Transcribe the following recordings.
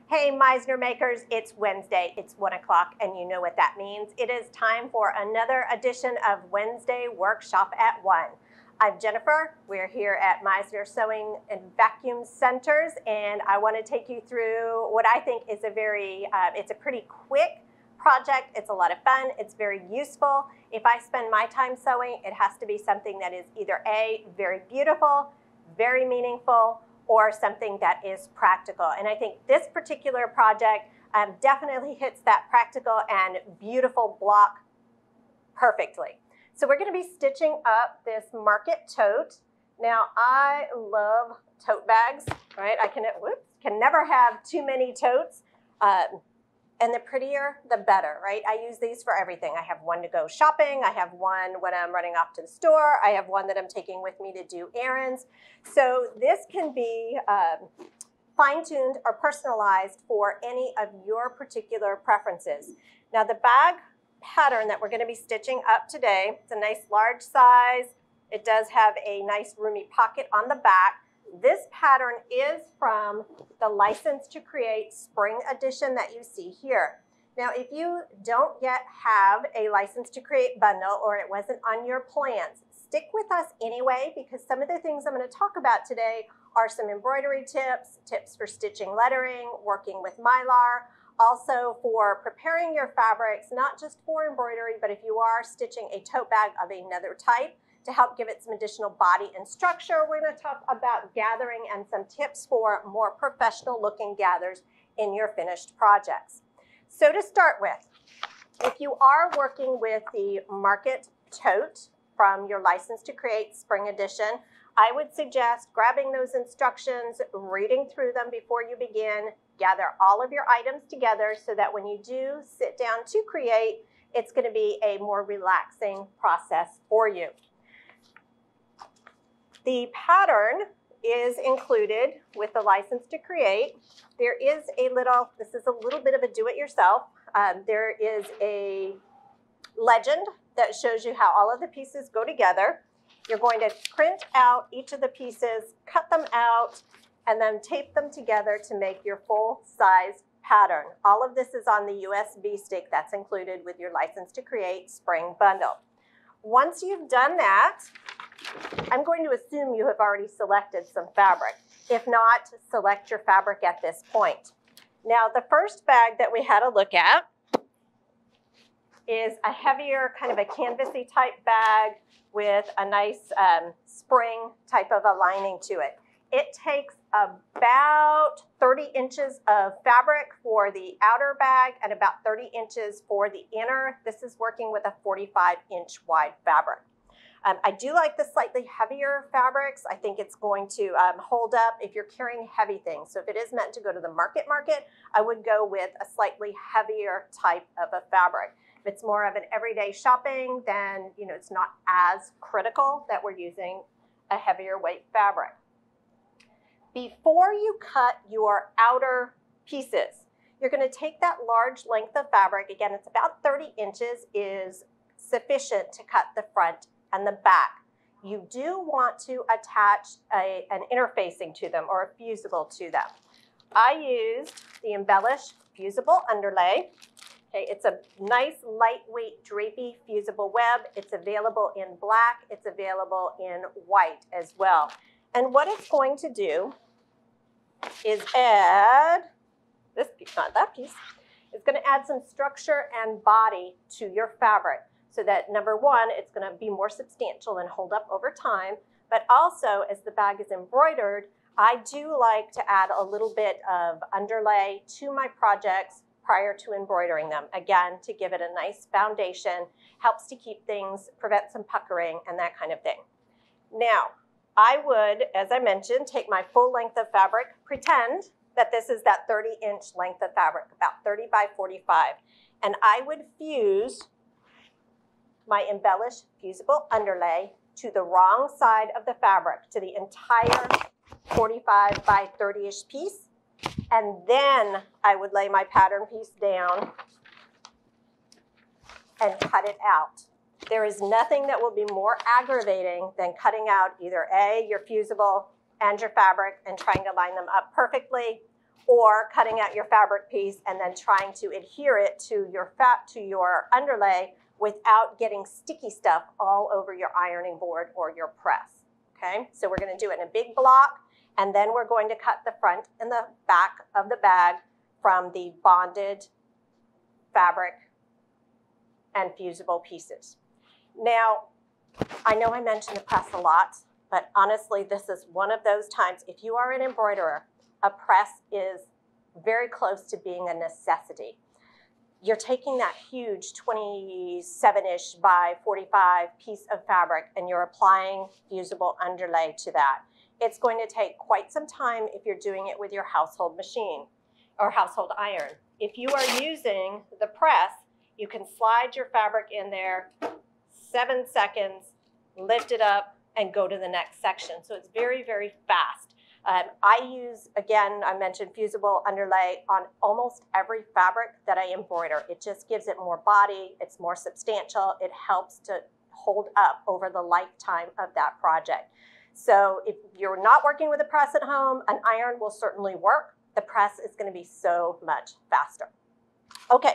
Hey Meissner makers, it's Wednesday, it's 1 o'clock, and you know what that means. It is time for another edition of Wednesday Workshop at 1. I'm Jennifer, we're here at Meissner Sewing and Vacuum Centers, and I want to take you through what I think is it's a pretty quick project. It's a lot of fun, it's very useful. If I spend my time sewing, it has to be something that is either A, very beautiful, very meaningful, or something that is practical. And I think this particular project definitely hits that practical and beautiful block perfectly. So we're going to be stitching up this market tote. Now I love tote bags, right? I can never have too many totes. And the prettier, the better, right? I use these for everything. I have one to go shopping. I have one when I'm running off to the store. I have one that I'm taking with me to do errands. So this can be fine-tuned or personalized for any of your particular preferences. Now the bag pattern that we're going to be stitching up today, it's a nice large size. It does have a nice roomy pocket on the back. This pattern is from the License to Create Spring Edition that you see here. Now, if you don't yet have a License to Create bundle or it wasn't on your plans, stick with us anyway, because some of the things I'm going to talk about today are some embroidery tips, tips for stitching lettering, working with mylar, also for preparing your fabrics, not just for embroidery, but if you are stitching a tote bag of another type, to help give it some additional body and structure. We're going to talk about gathering and some tips for more professional looking gathers in your finished projects. So to start with, if you are working with the market tote from your License to Create Spring Edition, I would suggest grabbing those instructions, reading through them before you begin, gather all of your items together so that when you do sit down to create, it's going to be a more relaxing process for you. The pattern is included with the License to Create. There is this is a little bit of a do-it-yourself. There is a legend that shows you how all of the pieces go together. You're going to print out each of the pieces, cut them out, and then tape them together to make your full-size pattern. All of this is on the USB stick that's included with your License to Create Spring Bundle. Once you've done that, I'm going to assume you have already selected some fabric. If not, select your fabric at this point. Now, the first bag that we had a look at is a heavier, kind of a canvasy type bag with a nice spring type of a lining to it. It takes about 30 inches of fabric for the outer bag and about 30 inches for the inner. This is working with a 45-inch wide fabric. I do like the slightly heavier fabrics. I think it's going to hold up if you're carrying heavy things. So if it is meant to go to the market, I would go with a slightly heavier type of a fabric. If it's more of an everyday shopping, then it's not as critical that we're using a heavier weight fabric. Before you cut your outer pieces, you're going to take that large length of fabric. Again, it's about 30 inches is sufficient to cut the front and the back. You do want to attach an interfacing to them or a fusible to them. I used the Embellish fusible underlay. Okay, it's a nice lightweight drapey fusible web. It's available in black. It's available in white as well. And what it's going to do is add this piece, not that piece. It's going to add some structure and body to your fabric so that, number one, it's going to be more substantial and hold up over time. But also, as the bag is embroidered, I do like to add a little bit of underlay to my projects prior to embroidering them. Again, to give it a nice foundation, helps to keep things, prevent some puckering and that kind of thing. Now, I would, as I mentioned, take my full length of fabric, pretend that this is that 30-inch length of fabric, about 30 by 45, and I would fuse my Embellish fusible underlay to the wrong side of the fabric, to the entire 45 by 30-ish piece, and then I would lay my pattern piece down and cut it out. There is nothing that will be more aggravating than cutting out either A, your fusible and your fabric and trying to line them up perfectly, or cutting out your fabric piece and then trying to adhere it to your underlay without getting sticky stuff all over your ironing board or your press, okay? So we're gonna do it in a big block, and then we're going to cut the front and the back of the bag from the bonded fabric and fusible pieces. Now, I know I mentioned the press a lot, but honestly, this is one of those times, if you are an embroiderer, a press is very close to being a necessity. You're taking that huge 27-ish by 45 piece of fabric and you're applying fusible underlay to that. It's going to take quite some time if you're doing it with your household machine or household iron. If you are using the press, you can slide your fabric in there, 7 seconds, lift it up, and go to the next section. So it's very, very fast. I use, again, I mentioned fusible underlay on almost every fabric that I embroider. It just gives it more body, it's more substantial, it helps to hold up over the lifetime of that project. So if you're not working with a press at home, an iron will certainly work. The press is going to be so much faster. Okay,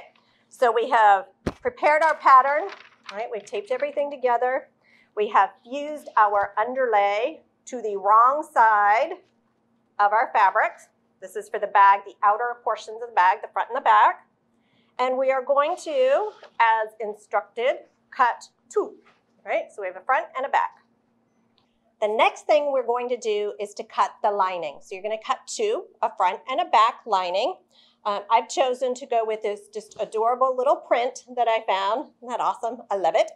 so we have prepared our pattern, right? We've taped everything together. We have fused our underlay to the wrong side of our fabrics. This is for the bag, the outer portions of the bag, the front and the back. And we are going to, as instructed, cut 2, right? So we have a front and a back. The next thing we're going to do is to cut the lining. So you're going to cut 2, a front and a back lining. I've chosen to go with this just adorable little print that I found. Isn't that awesome? I love it.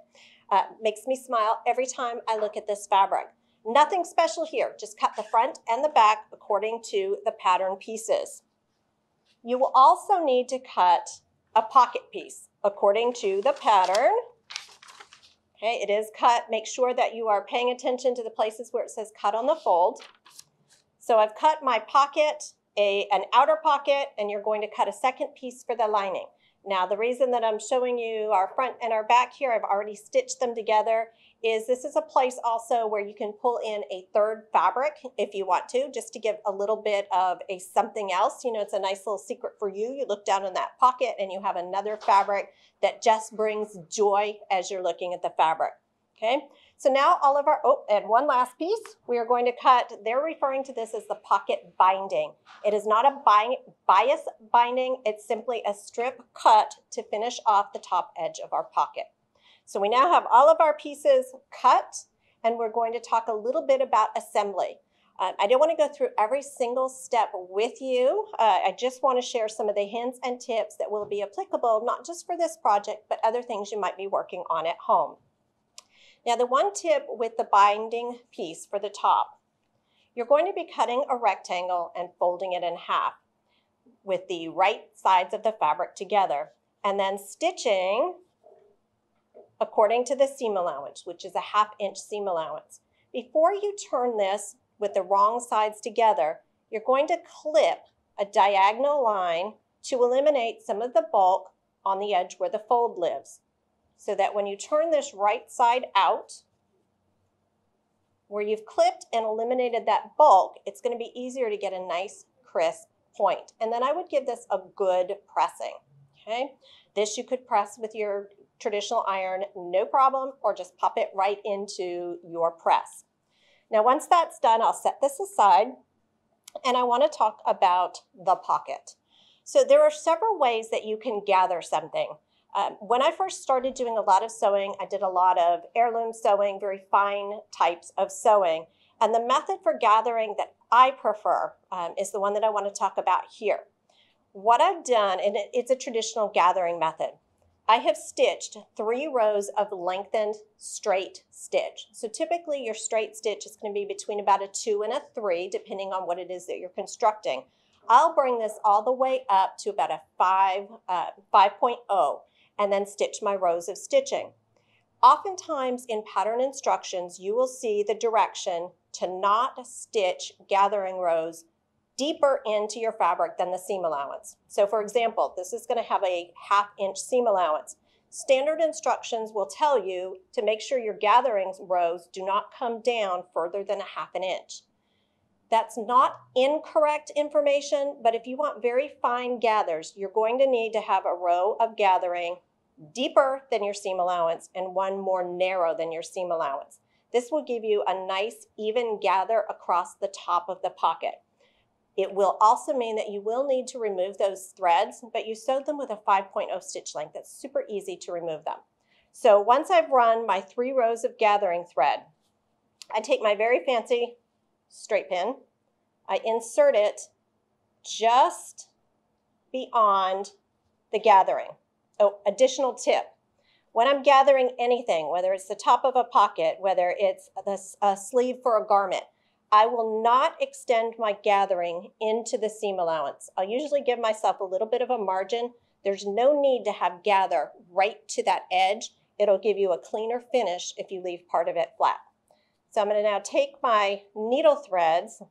Makes me smile every time I look at this fabric. Nothing special here, just cut the front and the back according to the pattern pieces. You will also need to cut a pocket piece according to the pattern. Okay, it is cut. Make sure that you are paying attention to the places where it says cut on the fold. So I've cut my pocket, an outer pocket, and you're going to cut a second piece for the lining. Now, the reason that I'm showing you our front and our back here, I've already stitched them together, is this is a place also where you can pull in a third fabric if you want to, just to give a little bit of a something else. You know, it's a nice little secret for you. You look down in that pocket and you have another fabric that just brings joy as you're looking at the fabric. Okay, so now all of our, oh, and one last piece, we are going to cut, they're referring to this as the pocket binding. It is not a bias binding, it's simply a strip cut to finish off the top edge of our pocket. So we now have all of our pieces cut, and we're going to talk a little bit about assembly. I don't want to go through every single step with you. I just want to share some of the hints and tips that will be applicable, not just for this project, but other things you might be working on at home. Now, the one tip with the binding piece for the top, you're going to be cutting a rectangle and folding it in half with the right sides of the fabric together, and then stitching according to the seam allowance, which is a 1/2 inch seam allowance. Before you turn this with the wrong sides together, you're going to clip a diagonal line to eliminate some of the bulk on the edge where the fold lives, so that when you turn this right side out, where you've clipped and eliminated that bulk, it's going to be easier to get a nice crisp point. And then I would give this a good pressing, okay? This you could press with your traditional iron, no problem, or just pop it right into your press. Now, once that's done, I'll set this aside, and I want to talk about the pocket. So there are several ways that you can gather something. When I first started doing a lot of sewing, I did a lot of heirloom sewing, very fine types of sewing. And the method for gathering that I prefer is the one that I want to talk about here. What I've done, and it's a traditional gathering method, I have stitched 3 rows of lengthened straight stitch. So typically your straight stitch is going to be between about a 2 and a 3, depending on what it is that you're constructing. I'll bring this all the way up to about a 5.0 and then stitch my rows of stitching. Oftentimes in pattern instructions, you will see the direction to not stitch gathering rows deeper into your fabric than the seam allowance. So for example, this is going to have a 1/2 inch seam allowance. Standard instructions will tell you to make sure your gathering rows do not come down further than a 1/2 inch. That's not incorrect information, but if you want very fine gathers, you're going to need to have a row of gathering deeper than your seam allowance and one more narrow than your seam allowance. This will give you a nice even gather across the top of the pocket. It will also mean that you will need to remove those threads, but you sewed them with a 5.0 stitch length. That's super easy to remove them. So once I've run my 3 rows of gathering thread, I take my very fancy straight pin, I insert it just beyond the gathering. Oh, additional tip. When I'm gathering anything, whether it's the top of a pocket, whether it's a sleeve for a garment, I will not extend my gathering into the seam allowance. I'll usually give myself a little bit of a margin. There's no need to have gather right to that edge. It'll give you a cleaner finish if you leave part of it flat. So I'm going to now take my needle threads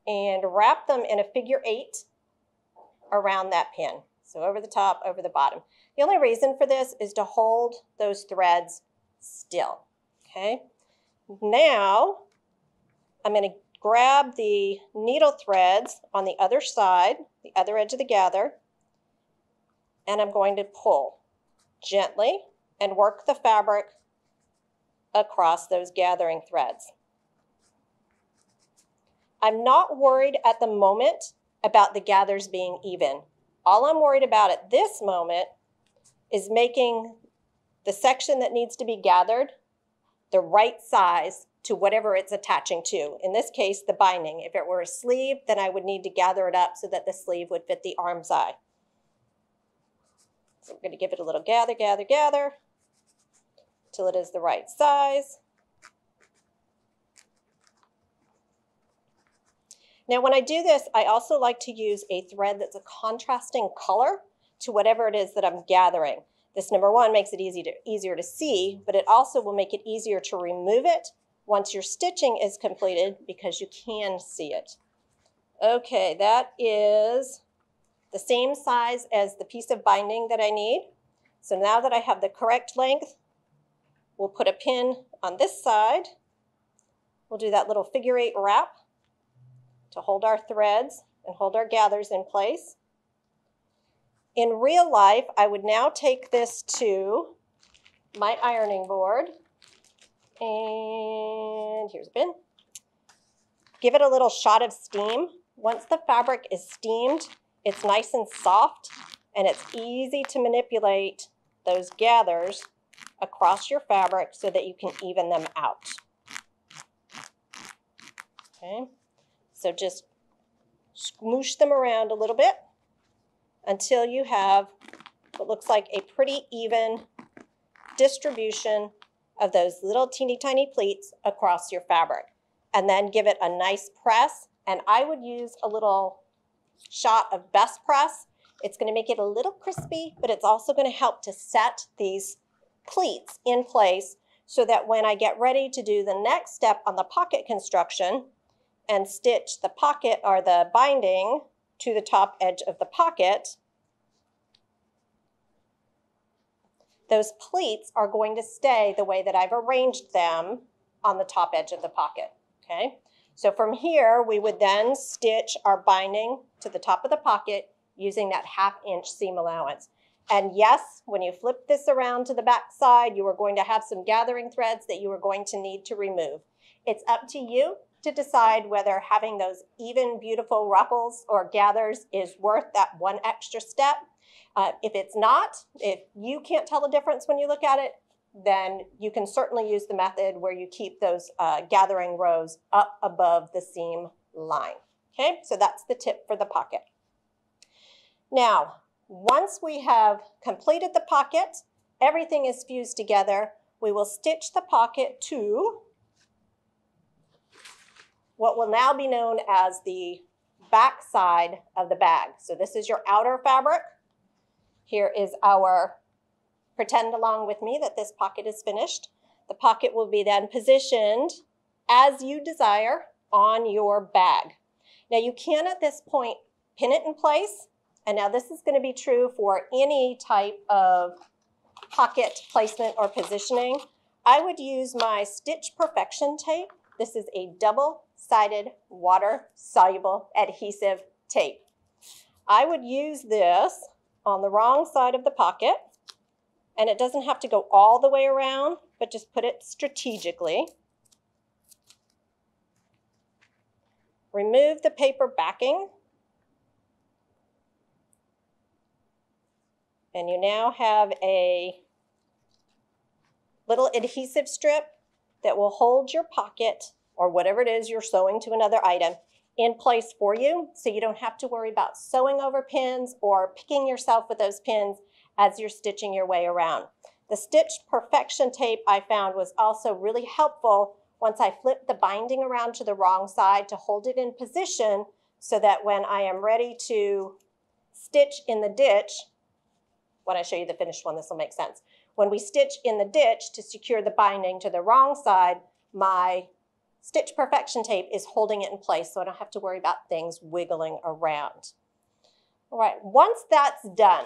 and wrap them in a figure 8 around that pin. So over the top, over the bottom. The only reason for this is to hold those threads still, okay? Now, I'm going to grab the needle threads on the other side, the other edge of the gather, and I'm going to pull gently and work the fabric across those gathering threads. I'm not worried at the moment about the gathers being even. All I'm worried about at this moment is making the section that needs to be gathered the right size to whatever it's attaching to. In this case, the binding. If it were a sleeve, then I would need to gather it up so that the sleeve would fit the arm side. So I'm going to give it a little gather, gather, gather till it is the right size. Now when I do this, I also like to use a thread that's a contrasting color to whatever it is that I'm gathering. This, number one, makes it easier to see, but it also will make it easier to remove it once your stitching is completed because you can see it. Okay, that is the same size as the piece of binding that I need. So now that I have the correct length, we'll put a pin on this side. We'll do that little figure 8 wrap to hold our threads and hold our gathers in place. In real life, I would now take this to my ironing board, and here's a pin. Give it a little shot of steam. Once the fabric is steamed, it's nice and soft, and it's easy to manipulate those gathers across your fabric so that you can even them out. Okay, so just smoosh them around a little bit until you have what looks like a pretty even distribution of those little teeny tiny pleats across your fabric. And then give it a nice press, and I would use a little shot of best press. It's going to make it a little crispy, but it's also going to help to set these pleats in place so that when I get ready to do the next step on the pocket construction and stitch the pocket or the binding to the top edge of the pocket, those pleats are going to stay the way that I've arranged them on the top edge of the pocket, okay? So from here, we would then stitch our binding to the top of the pocket using that 1/2 inch seam allowance. And yes, when you flip this around to the back side, you are going to have some gathering threads that you are going to need to remove. It's up to you to decide whether having those even beautiful ruffles or gathers is worth that one extra step. If it's not, if you can't tell the difference when you look at it, then you can certainly use the method where you keep those gathering rows up above the seam line. Okay, so that's the tip for the pocket. Now, once we have completed the pocket, everything is fused together, we will stitch the pocket to what will now be known as the back side of the bag. So this is your outer fabric. Here is our, pretend along with me that this pocket is finished. The pocket will be then positioned as you desire on your bag. Now you can at this point pin it in place, and now this is going to be true for any type of pocket placement or positioning. I would use my Stitch Perfection tape This is a double-sided water-soluble adhesive tape. I would use this on the wrong side of the pocket, and it doesn't have to go all the way around, but just put it strategically. Remove the paper backing. And you now have a little adhesive strip that will hold your pocket or whatever it is you're sewing to another item in place for you, so you don't have to worry about sewing over pins or picking yourself with those pins as you're stitching your way around. The Stitch Perfection tape I found was also really helpful once I flipped the binding around to the wrong side to hold it in position so that when I am ready to stitch in the ditch, when I show you the finished one, this will make sense. When we stitch in the ditch to secure the binding to the wrong side, my Stitch Perfection tape is holding it in place so I don't have to worry about things wiggling around. All right, once that's done,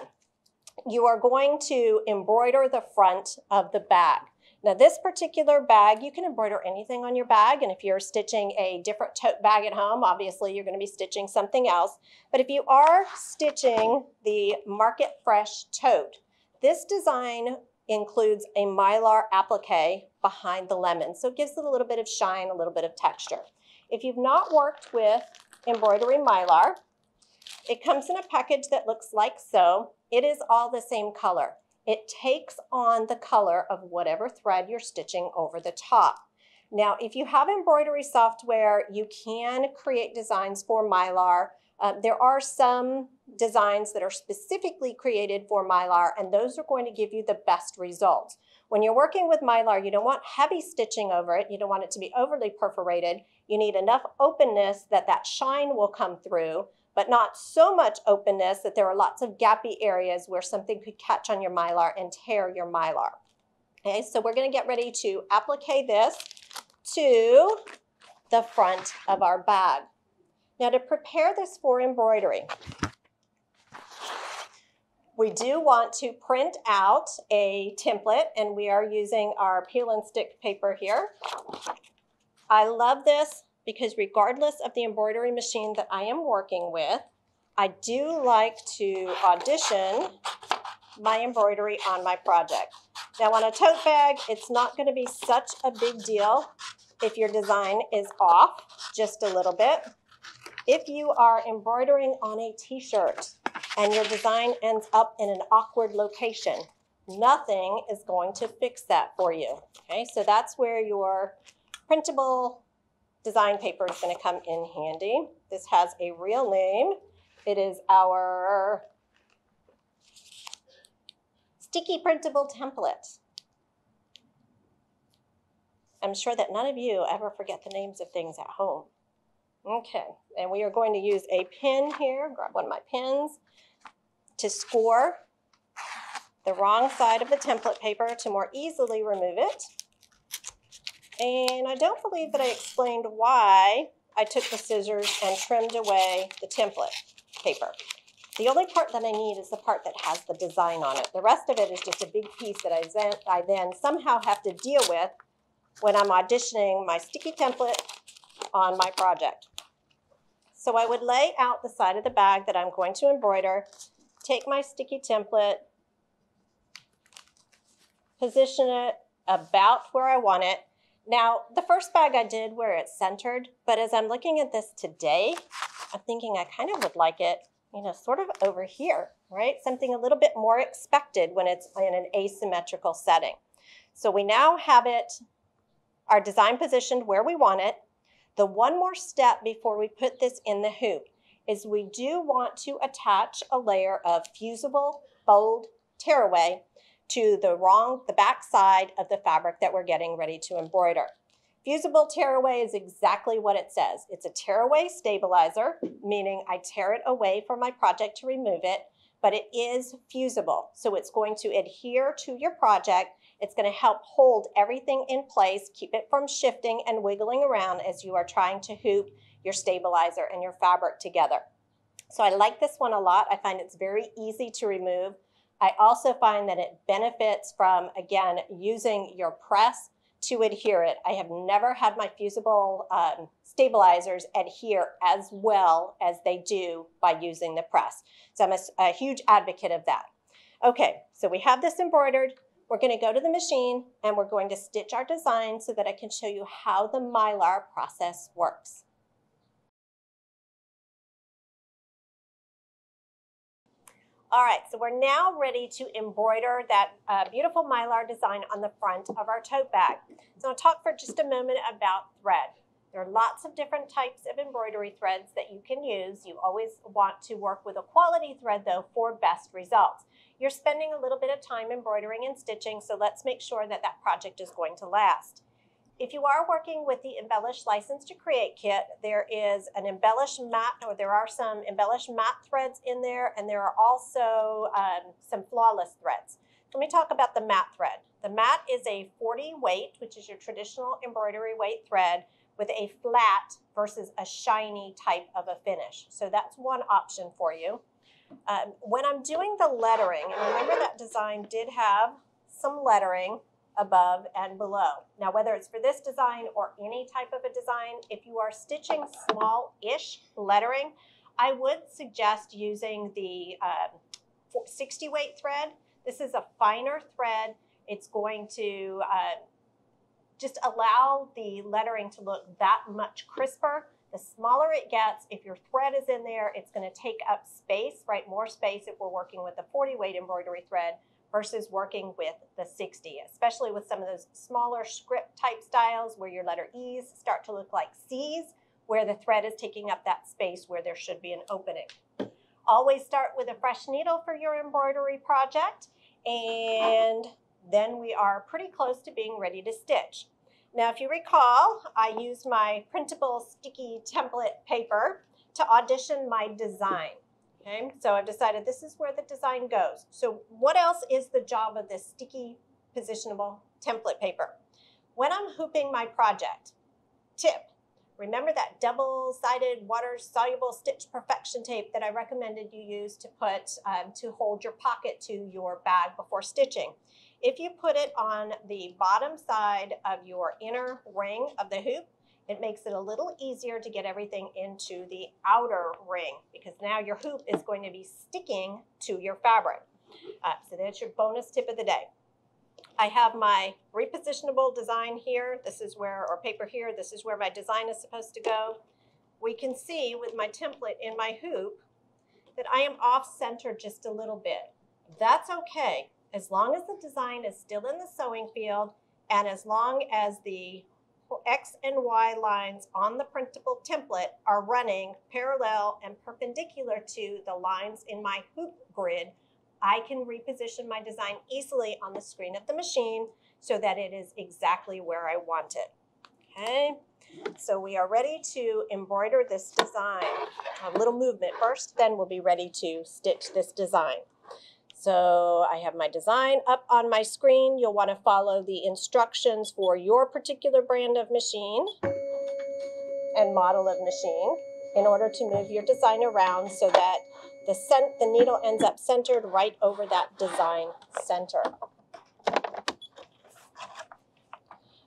you are going to embroider the front of the bag. Now this particular bag, you can embroider anything on your bag, and if you're stitching a different tote bag at home, obviously you're going to be stitching something else. But if you are stitching the Market Fresh tote, this design includes a mylar applique behind the lemon, so it gives it a little bit of shine, a little bit of texture. If you've not worked with embroidery mylar, it comes in a package that looks like so. It is all the same color. It takes on the color of whatever thread you're stitching over the top. Now, if you have embroidery software, you can create designs for mylar. There are some designs that are specifically created for mylar, and those are going to give you the best results. When you're working with mylar, you don't want heavy stitching over it. You don't want it to be overly perforated. You need enough openness that that shine will come through, but not so much openness that there are lots of gappy areas where something could catch on your mylar and tear your mylar. Okay, so we're going to get ready to applique this to the front of our bag. Now, to prepare this for embroidery, we do want to print out a template, and we are using our peel and stick paper here. I love this because regardless of the embroidery machine that I am working with, I do like to audition my embroidery on my project. Now, on a tote bag, it's not going to be such a big deal if your design is off just a little bit. If you are embroidering on a t-shirt and your design ends up in an awkward location, nothing is going to fix that for you. Okay, so that's where your printable design paper is going to come in handy. This has a real name. It is our sticky printable template. I'm sure that none of you ever forget the names of things at home. Okay, and we are going to use a pin here, grab one of my pins, to score the wrong side of the template paper to more easily remove it. And I don't believe that I explained why I took the scissors and trimmed away the template paper. The only part that I need is the part that has the design on it. The rest of it is just a big piece that I then somehow have to deal with when I'm auditioning my sticky template on my project. So I would lay out the side of the bag that I'm going to embroider, take my sticky template, position it about where I want it. Now, the first bag I did where it's centered, but as I'm looking at this today, I'm thinking I kind of would like it, sort of over here, right? Something a little bit more expected when it's in an asymmetrical setting. So we now have it, our design positioned where we want it. The one more step before we put this in the hoop is we do want to attach a layer of fusible, bold tearaway to the back side of the fabric that we're getting ready to embroider. Fusible tearaway is exactly what it says. It's a tearaway stabilizer, meaning I tear it away from my project to remove it, but it is fusible. So it's going to adhere to your project. It's going to help hold everything in place, keep it from shifting and wiggling around as you are trying to hoop your stabilizer and your fabric together. So I like this one a lot. I find it's very easy to remove. I also find that it benefits from, again, using your press to adhere it. I have never had my fusible stabilizers adhere as well as they do by using the press. So I'm a huge advocate of that. Okay, so we have this embroidered. We're going to go to the machine and we're going to stitch our design so that I can show you how the mylar process works. All right, so we're now ready to embroider that beautiful mylar design on the front of our tote bag. So I'll talk for just a moment about thread. There are lots of different types of embroidery threads that you can use. You always want to work with a quality thread, though, for best results. You're spending a little bit of time embroidering and stitching, so let's make sure that that project is going to last. If you are working with the Embellish License to Create kit, there is an embellished matte, or there are some embellished matte threads in there, and there are also some flawless threads. Let me talk about the matte thread. The matte is a 40 weight, which is your traditional embroidery weight thread, with a flat versus a shiny type of a finish. So that's one option for you. When I'm doing the lettering, and remember that design did have some lettering above and below. Now, whether it's for this design or any type of a design, if you are stitching small-ish lettering, I would suggest using the 60 weight thread. This is a finer thread. It's going to just allow the lettering to look that much crisper. The smaller it gets, if your thread is in there, it's going to take up space, right? More space if we're working with a 40 weight embroidery thread versus working with the 60, especially with some of those smaller script type styles where your letter E's start to look like C's, where the thread is taking up that space where there should be an opening. Always start with a fresh needle for your embroidery project, and then we are pretty close to being ready to stitch. Now, if you recall, I used my printable sticky template paper to audition my design. Okay, so I've decided this is where the design goes. So what else is the job of this sticky positionable template paper? When I'm hooping my project, tip, remember that double-sided water-soluble stitch perfection tape that I recommended you use to put to hold your pocket to your bag before stitching. If you put it on the bottom side of your inner ring of the hoop, it makes it a little easier to get everything into the outer ring because now your hoop is going to be sticking to your fabric. So that's your bonus tip of the day. I have my repositionable design here. This is where, or paper here, this is where my design is supposed to go. We can see with my template in my hoop that I am off center just a little bit. That's okay. As long as the design is still in the sewing field and as long as the X and Y lines on the printable template are running parallel and perpendicular to the lines in my hoop grid, I can reposition my design easily on the screen of the machine so that it is exactly where I want it. Okay, so we are ready to embroider this design. A little movement first, then we'll be ready to stitch this design. So I have my design up on my screen. You'll want to follow the instructions for your particular brand of machine and model of machine in order to move your design around so that the needle ends up centered right over that design center.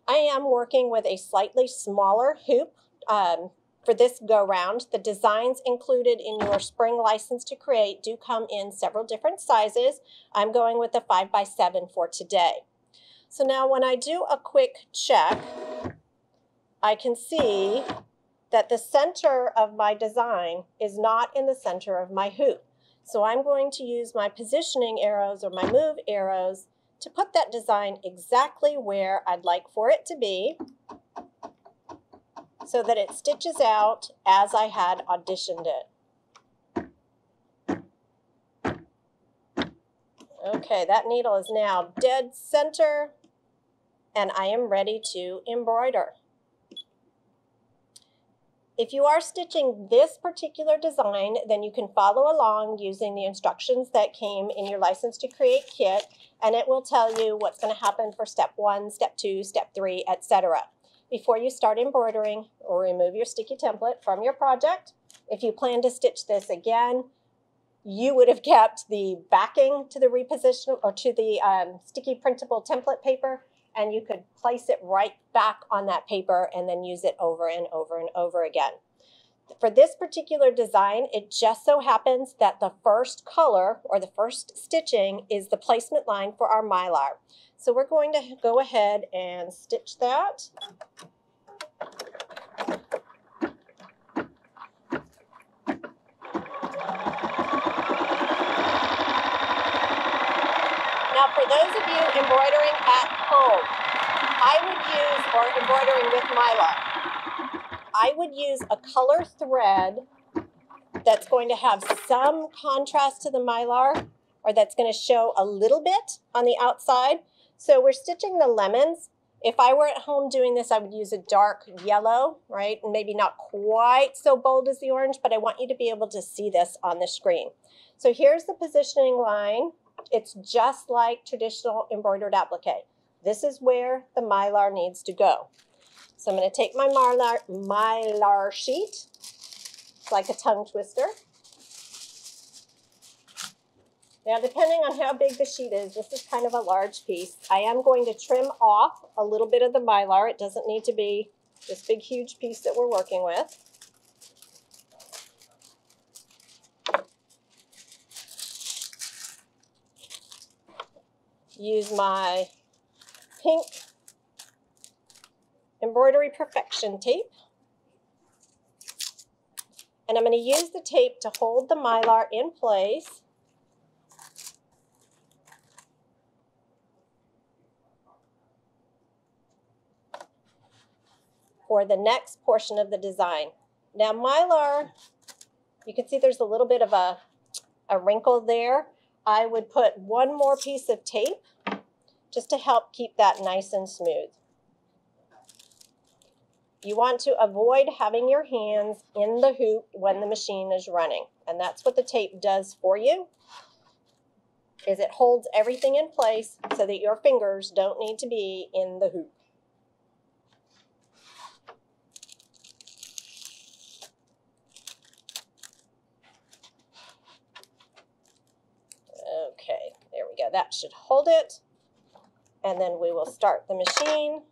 I am working with a slightly smaller hoop for this go-round. The designs included in your spring license to create do come in several different sizes. I'm going with the 5x7 for today. So now when I do a quick check, I can see that the center of my design is not in the center of my hoop. So I'm going to use my positioning arrows or my move arrows to put that design exactly where I'd like for it to be, so that it stitches out as I had auditioned it. Okay, that needle is now dead center, and I am ready to embroider. If you are stitching this particular design, then you can follow along using the instructions that came in your License to Create kit, and it will tell you what's going to happen for step 1, step 2, step 3, etc. Before you start embroidering, or remove your sticky template from your project. If you plan to stitch this again, you would have kept the backing to the reposition or to the sticky printable template paper, and you could place it right back on that paper and then use it over and over and over again. For this particular design, it just so happens that the first color or the first stitching is the placement line for our mylar. So we're going to go ahead and stitch that. Now, for those of you embroidering at home, or embroidering with mylar, I would use a color thread that's going to have some contrast to the mylar, or that's going to show a little bit on the outside. So we're stitching the lemons. If I were at home doing this, I would use a dark yellow, right? And maybe not quite so bold as the orange, but I want you to be able to see this on the screen. So here's the positioning line. It's just like traditional embroidered applique. This is where the mylar needs to go. So I'm going to take my mylar sheet. It's like a tongue twister. Now, depending on how big the sheet is, this is kind of a large piece. I am going to trim off a little bit of the mylar. It doesn't need to be this big, huge piece that we're working with. Use my pink embroidery perfection tape. And I'm going to use the tape to hold the mylar in place. For the next portion of the design. Now mylar, you can see there's a little bit of a wrinkle there. I would put one more piece of tape just to help keep that nice and smooth. You want to avoid having your hands in the hoop when the machine is running. And that's what the tape does for you, is it holds everything in place so that your fingers don't need to be in the hoop. Okay, there we go. That should hold it. And then we will start the machine.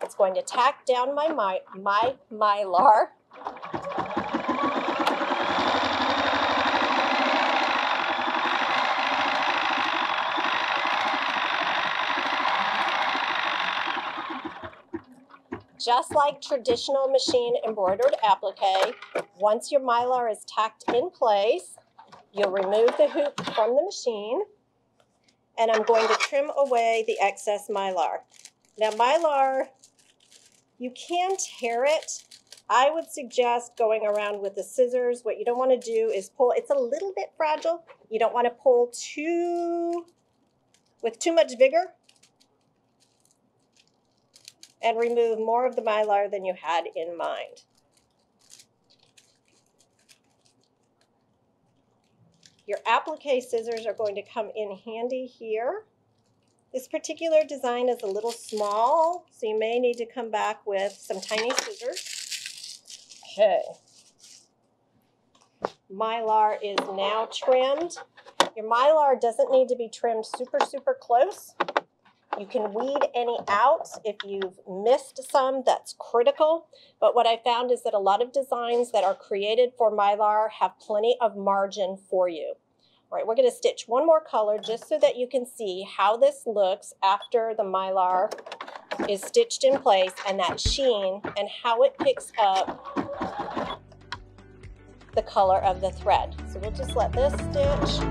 It's going to tack down my mylar. Just like traditional machine embroidered applique, once your mylar is tacked in place, you'll remove the hoop from the machine, and I'm going to trim away the excess mylar. Now mylar, you can tear it. I would suggest going around with the scissors. What you don't want to do is pull. It's a little bit fragile. You don't want to pull with too much vigor and remove more of the mylar than you had in mind. Your applique scissors are going to come in handy here. This particular design is a little small, so you may need to come back with some tiny scissors. Okay. Mylar is now trimmed. Your mylar doesn't need to be trimmed super, super close. You can weed any out if you've missed some. That's critical. But what I found is that a lot of designs that are created for mylar have plenty of margin for you. All right, we're going to stitch one more color just so that you can see how this looks after the mylar is stitched in place, and that sheen and how it picks up the color of the thread. So we'll just let this stitch.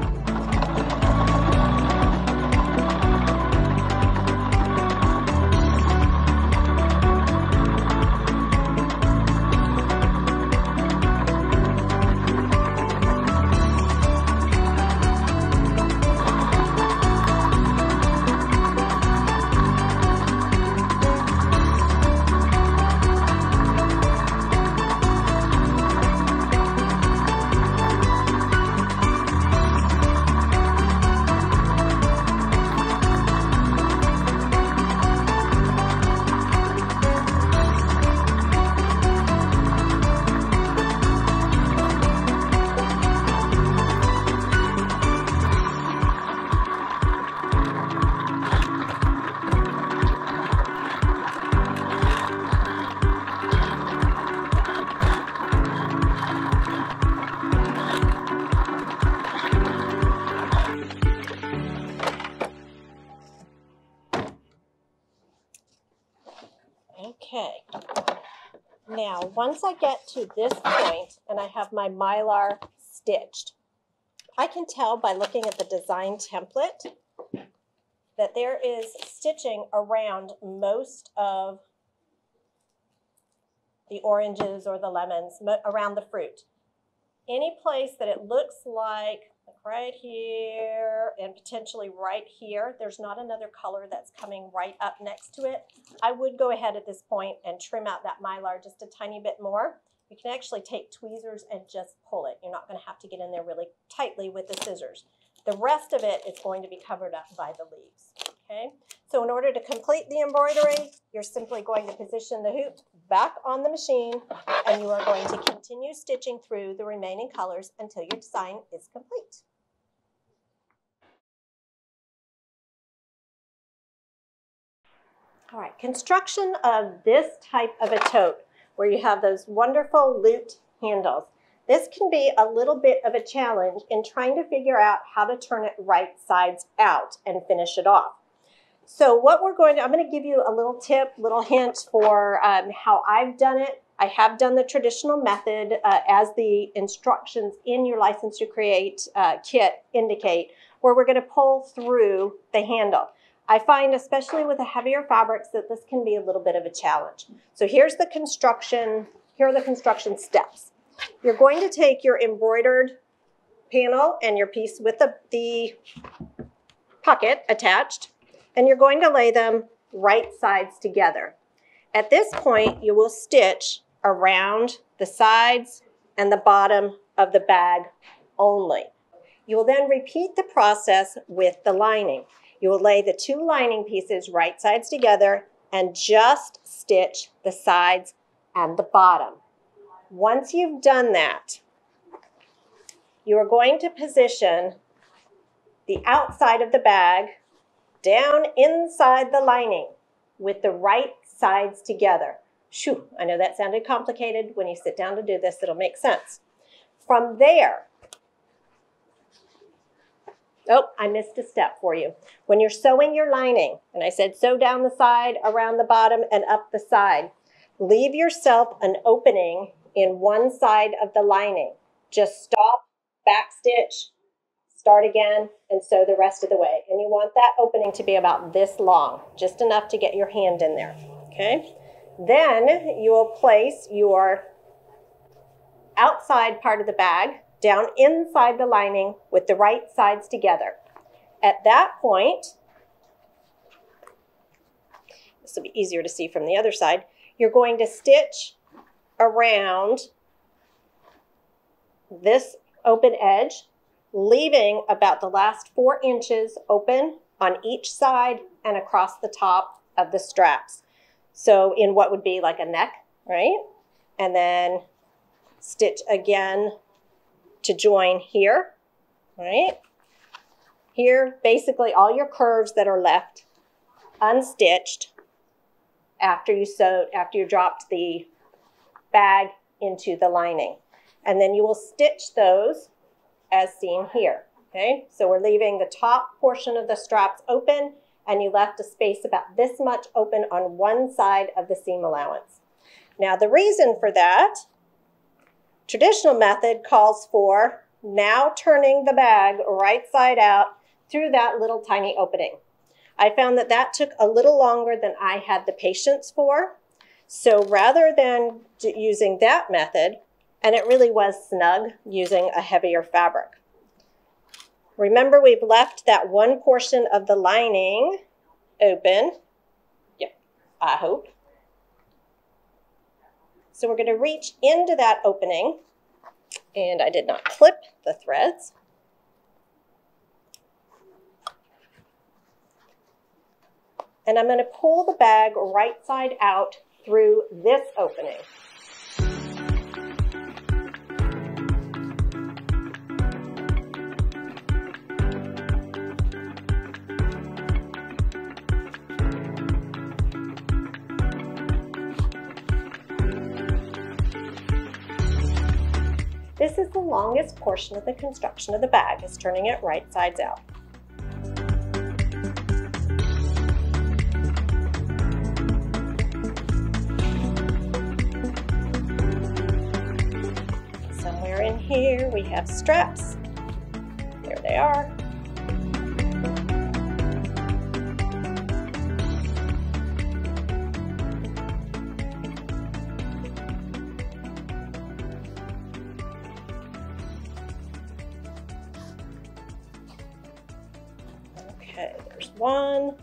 Now, once I get to this point and I have my mylar stitched, I can tell by looking at the design template that there is stitching around most of the oranges or the lemons, around the fruit. Any place that it looks like right here and potentially right here, there's not another color that's coming right up next to it, I would go ahead at this point and trim out that mylar just a tiny bit more. You can actually take tweezers and just pull it. You're not going to have to get in there really tightly with the scissors. The rest of it is going to be covered up by the leaves. Okay, so in order to complete the embroidery, you're simply going to position the hoop back on the machine, and you are going to continue stitching through the remaining colors until your design is complete. All right, construction of this type of a tote where you have those wonderful looped handles. This can be a little bit of a challenge in trying to figure out how to turn it right sides out and finish it off. So what I'm going to give you a little tip, little hint for how I've done it. I have done the traditional method as the instructions in your License to Create kit indicate, where we're going to pull through the handle. I find, especially with the heavier fabrics, that this can be a little bit of a challenge. So here's the construction, here are the construction steps. You're going to take your embroidered panel and your piece with the pocket attached, and you're going to lay them right sides together. At this point, you will stitch around the sides and the bottom of the bag only. You will then repeat the process with the lining. You will lay the two lining pieces right sides together and just stitch the sides and the bottom. Once you've done that, you are going to position the outside of the bag down inside the lining with the right sides together. Shoo, I know that sounded complicated. When you sit down to do this, it'll make sense. From there, oh, I missed a step for you. When you're sewing your lining, and I said sew down the side, around the bottom, and up the side, leave yourself an opening in one side of the lining. Just stop, backstitch, start again, and sew the rest of the way. And you want that opening to be about this long, just enough to get your hand in there, okay? Then you will place your outside part of the bag down inside the lining with the right sides together. At that point, this will be easier to see from the other side, you're going to stitch around this open edge, leaving about the last 4 inches open on each side and across the top of the straps. So in what would be like a neck, right? And then stitch again to join here, right? Here, basically all your curves that are left unstitched after you sewed, after you dropped the bag into the lining. And then you will stitch those as seen here, okay? So we're leaving the top portion of the straps open, and you left a space about this much open on one side of the seam allowance. Now the reason for that, traditional method calls for now turning the bag right side out through that little tiny opening. I found that that took a little longer than I had the patience for. So rather than using that method, and it really was snug using a heavier fabric. Remember, we've left that one portion of the lining open. Yep, I hope. So we're going to reach into that opening, and I did not clip the threads. And I'm going to pull the bag right side out through this opening. This is the longest portion of the construction of the bag, is turning it right sides out. here we have straps. There they are. Okay, there's one.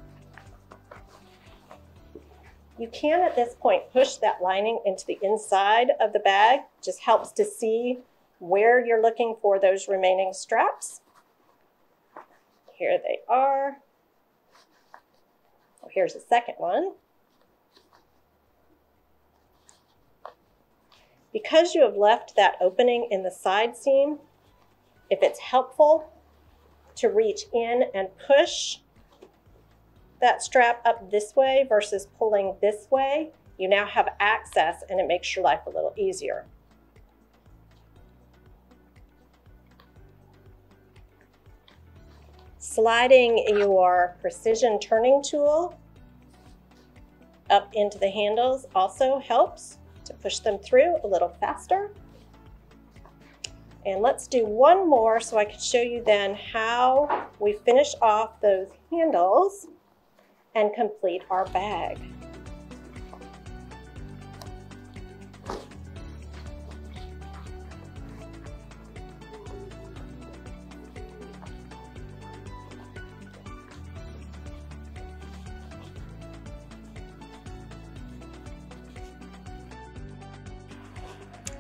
You can at this point push that lining into the inside of the bag. Just helps to see where you're looking for those remaining straps. Here they are. Oh, here's the second one. Because you have left that opening in the side seam, if it's helpful to reach in and push that strap up this way versus pulling this way, you now have access and it makes your life a little easier. Sliding your precision turning tool up into the handles also helps to push them through a little faster. And let's do one more so I can show you then how we finish off those handles and complete our bag.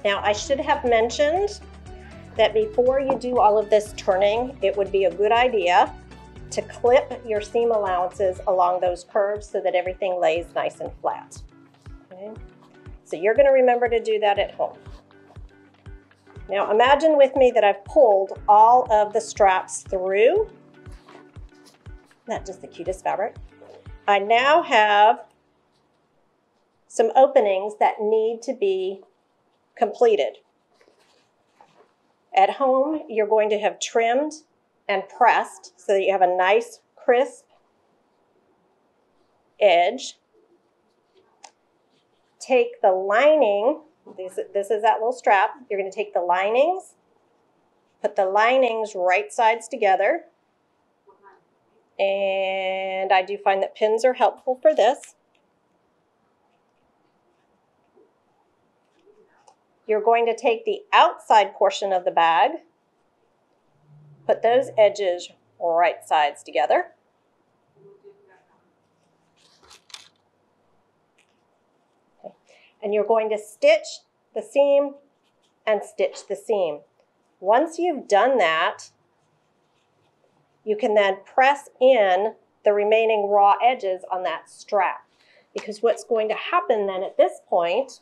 Now, I should have mentioned that before you do all of this turning, it would be a good idea to clip your seam allowances along those curves so that everything lays nice and flat. Okay? So you're going to remember to do that at home. Now imagine with me that I've pulled all of the straps through. Not just the cutest fabric. I now have some openings that need to be completed. At home, you're going to have trimmed and pressed so that you have a nice crisp edge. Take the lining, this is that little strap, you're going to take the linings, put the linings right sides together, and I do find that pins are helpful for this. You're going to take the outside portion of the bag, put those edges right sides together. Okay. And you're going to stitch the seam and stitch the seam. Once you've done that, you can then press in the remaining raw edges on that strap. Because what's going to happen then at this point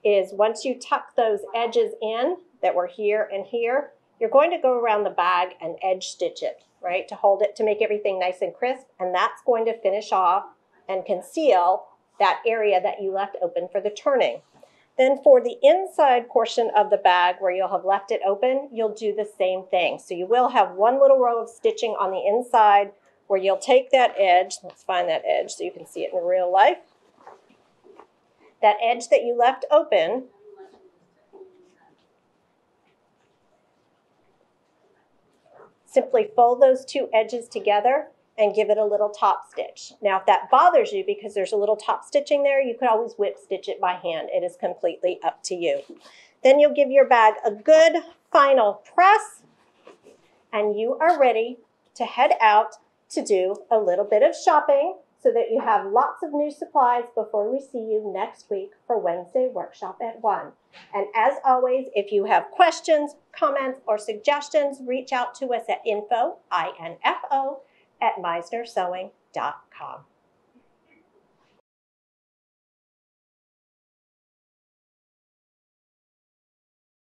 is once you tuck those edges in that were here and here, you're going to go around the bag and edge stitch it, right, to hold it, to make everything nice and crisp, and that's going to finish off and conceal that area that you left open for the turning. Then for the inside portion of the bag where you'll have left it open, you'll do the same thing. So you will have one little row of stitching on the inside where you'll take that edge, let's find that edge so you can see it in real life. That edge that you left open, simply fold those two edges together and give it a little top stitch. Now, if that bothers you because there's a little top stitching there, you could always whip stitch it by hand. It is completely up to you. Then you'll give your bag a good final press, and you are ready to head out to do a little bit of shopping so that you have lots of new supplies before we see you next week for Wednesday workshop at 1. And as always, if you have questions, comments, or suggestions, reach out to us at info@meissnersewing.com.